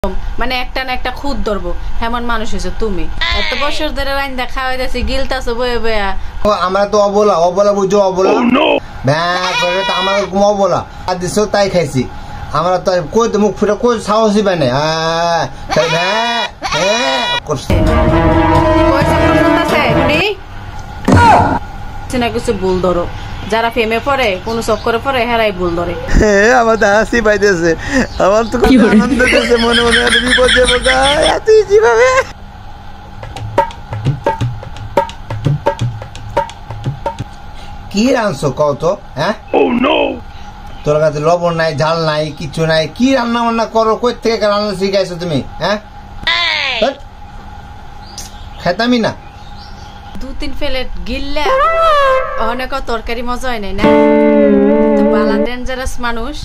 মানে একটা না একটা খুদ ধরবো এমন মানুষ হয়েছে তুমি। এত বছর ধরে রান্দা খাওয়াই দিয়েছি গিলতাছো বয়ে বয়া। আমরা তো অবলা অবলা বুঝো অবলা করে তো আমরা অবলা আর দিছো তাই খাইছি আমরা তো কই মুখ ফুটে কই সাহসই পাই না করছে কিছু ভুল ধরো যারা ফেমে পড়ে কোন চক্করে পড়ে হেরাই ভুল ধরে। আমার তো হাসি পাইতেছে আমার তো আনন্দ হইতেছে মনে মনে বিপদ যাবো যেভাবে কি রান্নছো কও তো হ্যাঁ তোর কাছে লবণ নাই ঝাল নাই কিছু নাই কি রান্না বান্না করো কই থেকে রান্না শিখাইছো তুমি হ্যাঁ খেতামি না 2-3 প্লেট গিললে অনেক তরকারি মজা হয় নাই না তো বালা ডেঞ্জারাস মানুষ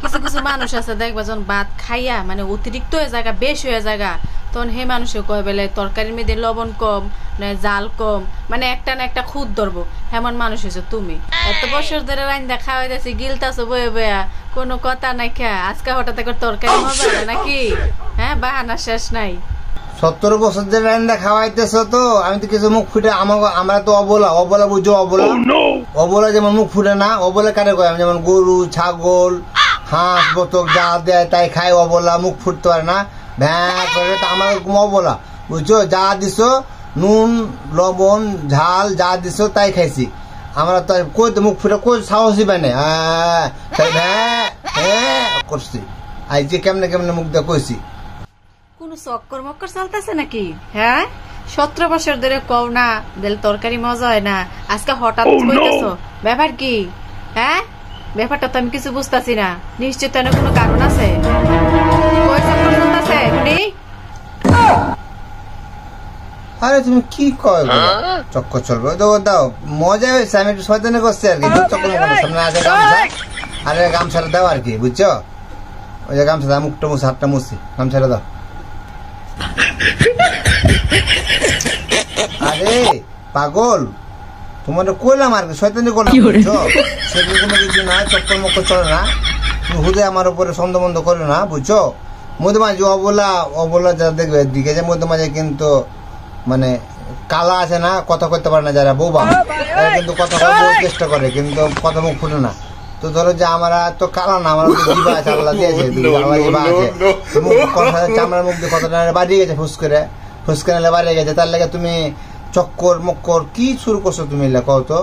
কিছু কিছু মানুষ আছে দেখবা যখন ভাত খাইয়া মানে অতিরিক্ত হয়ে জায়গা বেশি হয়ে জায়গা তখন হে মানুষে কয় বেলে তরকারির মধ্যে লবণ কম না জাল কম মানে একটা না একটা খুদ ধরবো এমন মানুষ হয়েছে তুমি। এত বছর ধরে রান্দা খাওয়াই দিয়েছি গিলতাছো বয়ে বয়া কোনো কথা নাই খা আজকে হঠাৎ করে তরকারি মজা হয় নাকি হ্যাঁ বাহানা শেষ নাই। 70 বছর ধরে রান্না খাওয়াইতেছ তো আমি তো কিছু মুখ ফুটে আমরা তো অবলা অবলা বুঝো অবলা অবলা যেমন মুখ ফুটে না অবলা কারে কয় যেমন গরু ছাগল হাঁস বতক যা দেয় তাই খায় অবলা মুখ ফুটতে পারে না ভ্যাঁ করে তো আমার অবলা বুঝছো যা দিছো নুন লবণ ঝাল যা দিছো তাই খাইছি আমরা তো কই মুখ ফুটে কই সাহসই পাই না করছি আজ যে কেমনে কেমনে মুখ দিয়ে কইছি কোনো চক্কর মক্কর চলতেছে নাকি হ্যাঁ 17 বছর ধরে কও না দিল তরকারি মজা হয় না আজকে হঠাৎ কইতেছো ব্যাপার কি হ্যাঁ ব্যাপারটা তো আমি কিছু বুঝতাছি না নিশ্চয় তো কোনো কারণ আছে কই চক্কর চলতেছে শুনি। আরে তুমি কি কয় চক্কর চলবে দাও মজা হয়েছে আমি একটু শয়তানি করছি আর কি চক্কর সামনে আছে গামছা আরে গামছাটা দাও আর কি বুঝছো ওই যে গামছা দাও মুখটা মুছে হাতটা মুছি গামছাটা দাও। আরে পাগল তোমার কইলাম আর কি শয়তানি করলাম বুঝছো সেগুলো কোনো কিছু না চক্কর মক্কর চলে না তুমি হুদে আমার উপরে সন্দেহ বন্ধ করো না বুঝছো মধ্যে মাঝে অবলা অবলা যারা দেখবে দিকে যে মধ্যে মাঝে কিন্তু মানে কালা আছে না কথা করতে পারে না যারা বোবা তারা কিন্তু কথা বলার চেষ্টা করে কিন্তু কথা মুখ ফুটে না তো ধরো যে আমরা তো কালা না আমার জিবা আছে আল্লাহ দিয়েছে আল্লাহ জিবা আছে কথা চামড়ার মুখ দিয়ে কথাটা বাড়িয়ে গেছে ফুসকে নালে বাড়িয়ে গেছে তার লেগে তুমি চক্কর মক্কর কি শুরু করছো তুমি কও তো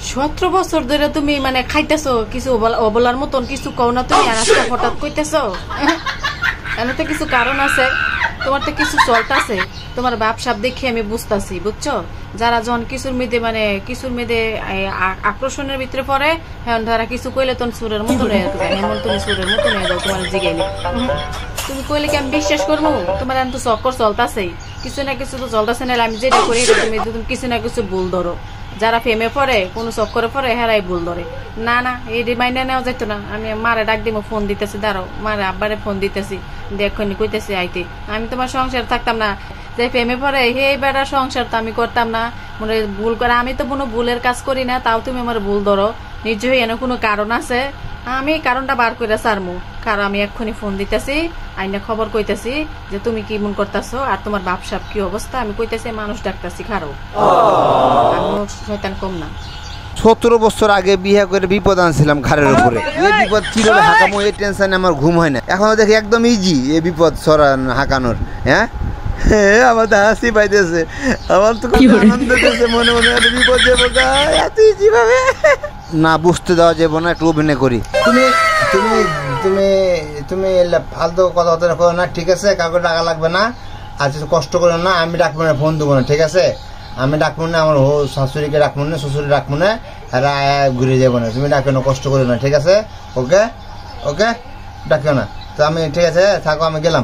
17 বছর ধরে তুমি মানে খাইতেছো কিছু অবলার মতন কিছু কও না তুমি আর আজকে হঠাৎ কইতেছো এনে তো কিছু কারণ আছে তোমার তো কিছু চলতেছে তোমার ব্যবসা দেখে আমি বুঝতেছি বুঝছো যারা যখন কিছুর মেয়েদে আকর্ষণের ভিতরে পড়ে হ্যাঁ ধরা কিছু কইলে তখন সুরের মতন হয়ে যায় এমন তুমি সুরের মতন হয়ে যাও তোমার জিগাইলে তুমি কইলে কি আমি বিশ্বাস করবো তোমার এখন তো চক্কর চলতেছেই কিছু না কিছু তো চলতেছে না আমি যেটা করি তুমি কিছু না কিছু ভুল ধরো যারা ফেমে পড়ে কোনো চক্করে পড়ে হেরাই ভুল ধরে না না এই রিমাইন্ডার নেওয়া যেত না আমি মারে ডাক দিব ফোন দিতেছি দাঁড়াও মারে আব্বারে ফোন দিতেছি দেখনি কইতেছি আইতে আমি তোমার সংসার থাকতাম না যে ফেমে পড়ে হে বেড়া সংসার তো আমি করতাম না মনে ভুল করে আমি তো কোনো ভুলের কাজ করি না তাও তুমি আমার ভুল ধরো নিশ্চয়ই এনে কোনো কারণ আছে আমি কারণটা বার করে সারমু কারণ আমি এক্ষুনি ফোন দিতেছি আইনা খবর কইতেছি যে তুমি কি মন করতেছো আর তোমার বাপসাপ কি অবস্থা আমি কইতেছি মানুষ ডাকতেছি খারো আমি শয়তান কম না 17 বছর আগে বিয়ে করে বিপদ আনছিলাম ঘরের উপরে এই বিপদ কিভাবে হাঁকামো এই টেনশনে আমার ঘুম হয় না এখন দেখি একদম ইজি এই বিপদ সরান হাঁকানোর হ্যাঁ আমার তো হাসি পাইতেছে আমার তো আনন্দ হইতেছে মনে মনে বিপদ যাবো এত ইজি ভাবে না বুঝতে দেওয়া যাবো না একটু অভিনয় করি তুমি তুমি তুমি তুমি ফালতু কথাবার্তা করো না ঠিক আছে কাউকে টাকা লাগবে না আচ্ছা কষ্ট করো না আমি ডাকবো না ফোন দেবো না ঠিক আছে আমি ডাকবো না আমার শাশুড়িকে ডাকবো না শ্বশুরি ডাকবো না আর ঘুরে যাবো না তুমি ডাকো না কষ্ট করো না ঠিক আছে ওকে ওকে ডাকিও না তো আমি ঠিক আছে থাকো আমি গেলাম।